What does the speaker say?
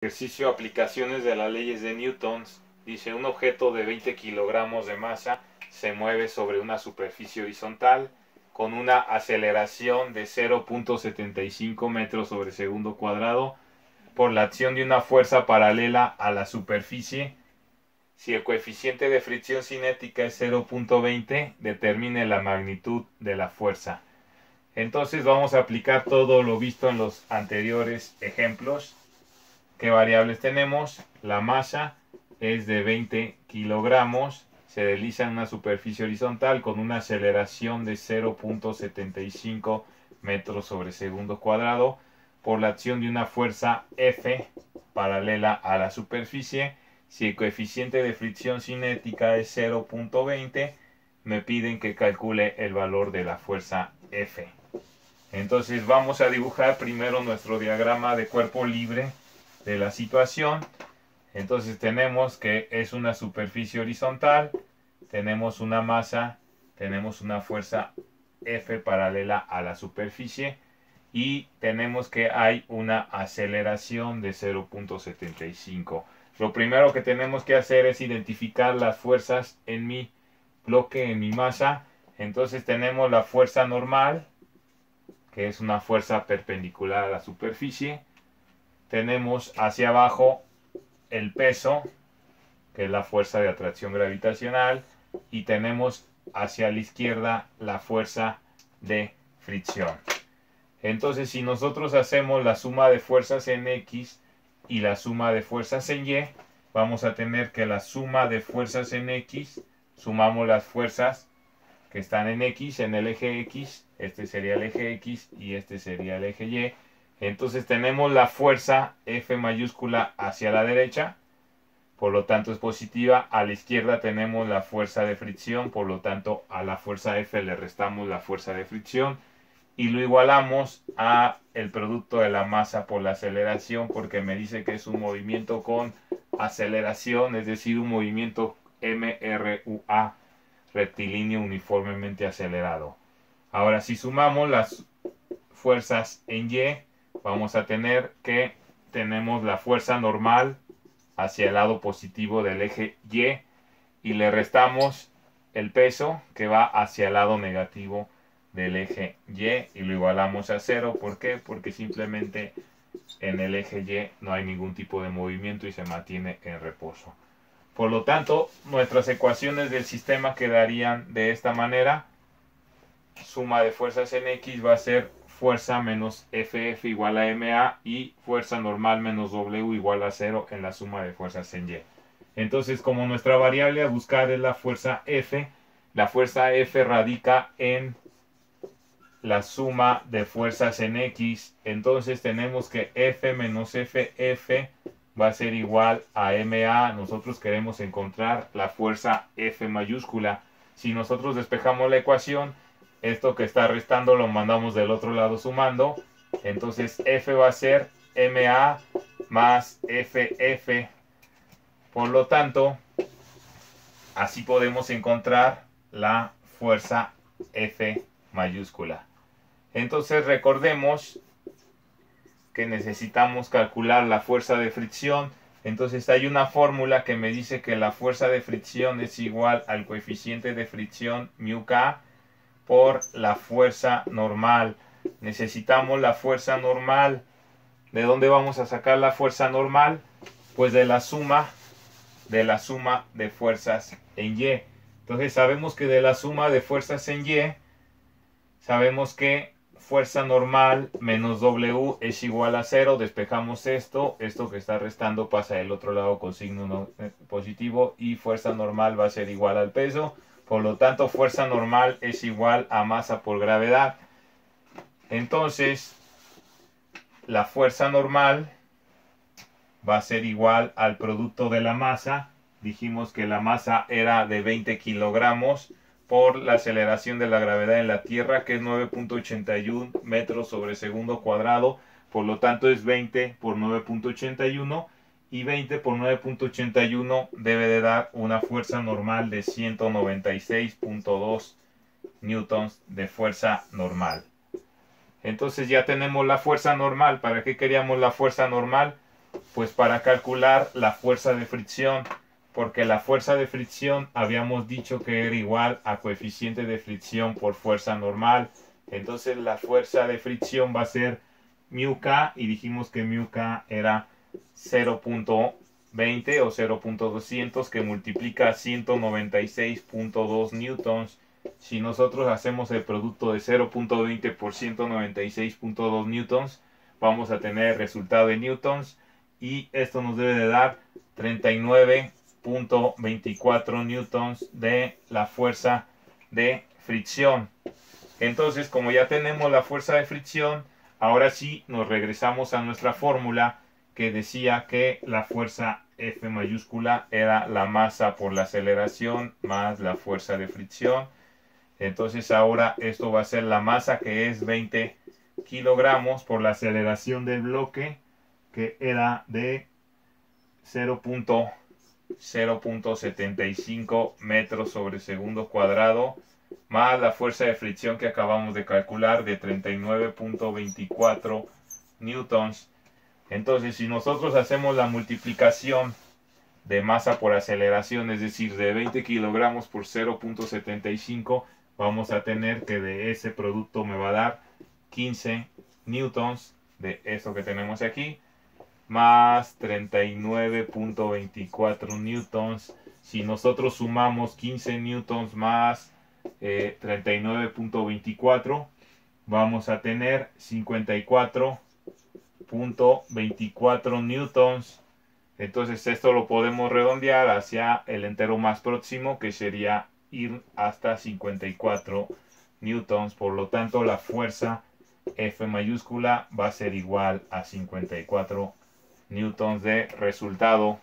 Ejercicio aplicaciones de las leyes de Newton. Dice, un objeto de 20 kilogramos de masa se mueve sobre una superficie horizontal con una aceleración de 0.75 metros sobre segundo cuadrado por la acción de una fuerza paralela a la superficie. Si el coeficiente de fricción cinética es 0.20, determine la magnitud de la fuerza. Entonces vamos a aplicar todo lo visto en los anteriores ejemplos. ¿Qué variables tenemos? La masa es de 20 kilogramos, se desliza en una superficie horizontal con una aceleración de 0.75 metros sobre segundo cuadrado por la acción de una fuerza F paralela a la superficie. Si el coeficiente de fricción cinética es 0.20, me piden que calcule el valor de la fuerza F. Entonces vamos a dibujar primero nuestro diagrama de cuerpo libre de la situación. Entonces tenemos que es una superficie horizontal, tenemos una masa, tenemos una fuerza F paralela a la superficie y tenemos que hay una aceleración de 0.75. Lo primero que tenemos que hacer es identificar las fuerzas en mi bloque, en mi masa. Entonces tenemos la fuerza normal, que es una fuerza perpendicular a la superficie. Tenemos hacia abajo el peso, que es la fuerza de atracción gravitacional, y tenemos hacia la izquierda la fuerza de fricción. Entonces, si nosotros hacemos la suma de fuerzas en X y la suma de fuerzas en Y, vamos a tener que la suma de fuerzas en X, sumamos las fuerzas que están en X, en el eje X, este sería el eje X y este sería el eje Y. Entonces tenemos la fuerza F mayúscula hacia la derecha, por lo tanto es positiva. A la izquierda tenemos la fuerza de fricción, por lo tanto a la fuerza F le restamos la fuerza de fricción y lo igualamos a el producto de la masa por la aceleración, porque me dice que es un movimiento con aceleración, es decir, un movimiento MRUA, rectilíneo uniformemente acelerado. Ahora, si sumamos las fuerzas en Y, vamos a tener que tenemos la fuerza normal hacia el lado positivo del eje y le restamos el peso que va hacia el lado negativo del eje y lo igualamos a 0. ¿Por qué? Porque simplemente en el eje Y no hay ningún tipo de movimiento y se mantiene en reposo. Por lo tanto, nuestras ecuaciones del sistema quedarían de esta manera. Suma de fuerzas en X va a ser fuerza menos FF igual a MA y fuerza normal menos W igual a 0 en la suma de fuerzas en Y. Entonces, como nuestra variable a buscar es la fuerza F, la fuerza F radica en la suma de fuerzas en X. Entonces tenemos que F menos FF va a ser igual a MA. Nosotros queremos encontrar la fuerza F mayúscula. Si nosotros despejamos la ecuación, esto que está restando lo mandamos del otro lado sumando. Entonces F va a ser MA más FF. Por lo tanto, así podemos encontrar la fuerza F mayúscula. Entonces recordemos que necesitamos calcular la fuerza de fricción. Entonces hay una fórmula que me dice que la fuerza de fricción es igual al coeficiente de fricción μk por la fuerza normal. Necesitamos la fuerza normal. ¿De dónde vamos a sacar la fuerza normal? Pues de la suma de fuerzas en Y. Entonces sabemos que de la suma de fuerzas en Y, sabemos que fuerza normal menos W es igual a 0. Despejamos esto que está restando pasa del otro lado con signo positivo y fuerza normal va a ser igual al peso. Por lo tanto, fuerza normal es igual a masa por gravedad. Entonces, la fuerza normal va a ser igual al producto de la masa. Dijimos que la masa era de 20 kilogramos por la aceleración de la gravedad en la Tierra, que es 9.81 metros sobre segundo cuadrado. Por lo tanto, es 20 por 9.81. Y 20 por 9.81 debe de dar una fuerza normal de 196.2 newtons de fuerza normal. Entonces ya tenemos la fuerza normal. ¿Para qué queríamos la fuerza normal? Pues para calcular la fuerza de fricción, porque la fuerza de fricción habíamos dicho que era igual a coeficiente de fricción por fuerza normal. Entonces la fuerza de fricción va a ser mu k, y dijimos que mu k era 0.20 o 0.200, que multiplica 196.2 newtons. Si nosotros hacemos el producto de 0.20 por 196.2 newtons, vamos a tener el resultado de newtons, y esto nos debe de dar 39.24 newtons de la fuerza de fricción. Entonces, como ya tenemos la fuerza de fricción, ahora sí nos regresamos a nuestra fórmula que decía que la fuerza F mayúscula era la masa por la aceleración más la fuerza de fricción. Entonces ahora esto va a ser la masa, que es 20 kilogramos, por la aceleración del bloque, que era de 0.75 metros sobre segundo cuadrado, más la fuerza de fricción que acabamos de calcular de 39.24 newtons. Entonces, si nosotros hacemos la multiplicación de masa por aceleración, es decir, de 20 kilogramos por 0.75, vamos a tener que de ese producto me va a dar 15 newtons de esto que tenemos aquí, más 39.24 newtons. Si nosotros sumamos 15 newtons más 39.24, vamos a tener 54.24 newtons. Entonces esto lo podemos redondear hacia el entero más próximo, que sería ir hasta 54 newtons. Por lo tanto, la fuerza F mayúscula va a ser igual a 54 newtons de resultado.